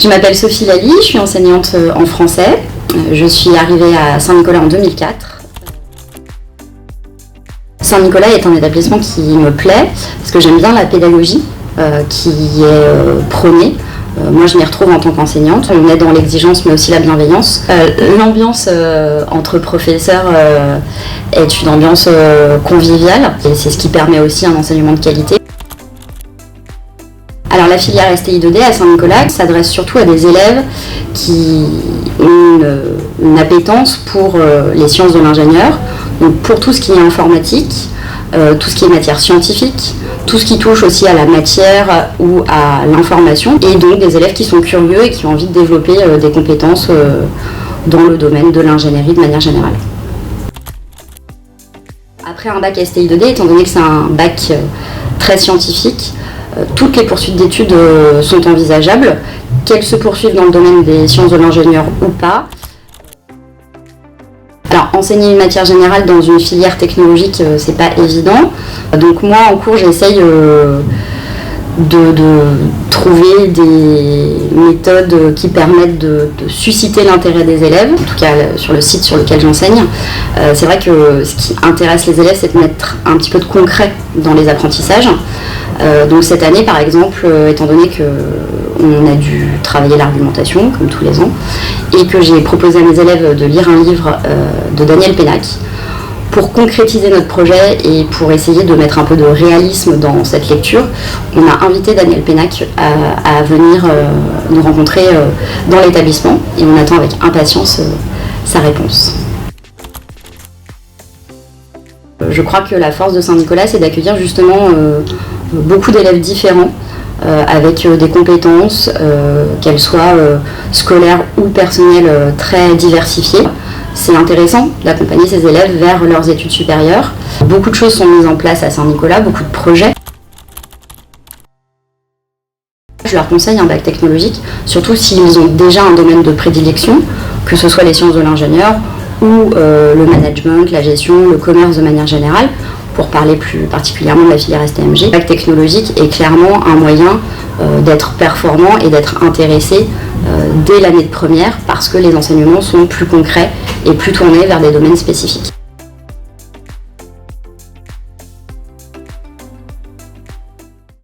Je m'appelle Sophie Lally, je suis enseignante en français. Je suis arrivée à Saint-Nicolas en 2004. Saint-Nicolas est un établissement qui me plaît parce que j'aime bien la pédagogie qui est prônée. Moi, je m'y retrouve en tant qu'enseignante. On est dans l'exigence, mais aussi la bienveillance. L'ambiance entre professeurs est une ambiance conviviale et c'est ce qui permet aussi un enseignement de qualité. Alors la filière STI2D à Saint-Nicolas s'adresse surtout à des élèves qui ont une appétence pour les sciences de l'ingénieur, donc pour tout ce qui est informatique, tout ce qui est matière scientifique, tout ce qui touche aussi à la matière ou à l'information, et donc des élèves qui sont curieux et qui ont envie de développer des compétences dans le domaine de l'ingénierie de manière générale. Après un bac STI2D, étant donné que c'est un bac très scientifique, toutes les poursuites d'études sont envisageables, qu'elles se poursuivent dans le domaine des sciences de l'ingénieur ou pas. Alors, enseigner une matière générale dans une filière technologique, c'est pas évident. Donc moi, en cours, j'essaye de trouver des méthodes qui permettent de susciter l'intérêt des élèves, en tout cas sur le site sur lequel j'enseigne. C'est vrai que ce qui intéresse les élèves, c'est de mettre un petit peu de concret dans les apprentissages. Donc cette année, par exemple, étant donné qu'on a dû travailler l'argumentation, comme tous les ans, et que j'ai proposé à mes élèves de lire un livre de Daniel Pénac, pour concrétiser notre projet et pour essayer de mettre un peu de réalisme dans cette lecture, on a invité Daniel Pénac à venir nous rencontrer dans l'établissement et on attend avec impatience sa réponse. Je crois que la force de Saint-Nicolas, c'est d'accueillir justement beaucoup d'élèves différents avec des compétences, qu'elles soient scolaires ou personnelles, très diversifiées. C'est intéressant d'accompagner ces élèves vers leurs études supérieures. Beaucoup de choses sont mises en place à Saint-Nicolas, beaucoup de projets. Je leur conseille un bac technologique, surtout s'ils ont déjà un domaine de prédilection, que ce soit les sciences de l'ingénieur ou le management, la gestion, le commerce de manière générale, pour parler plus particulièrement de la filière STMG. Le bac technologique est clairement un moyen d'être performant et d'être intéressé dès l'année de première parce que les enseignements sont plus concrets et plus tournés vers des domaines spécifiques.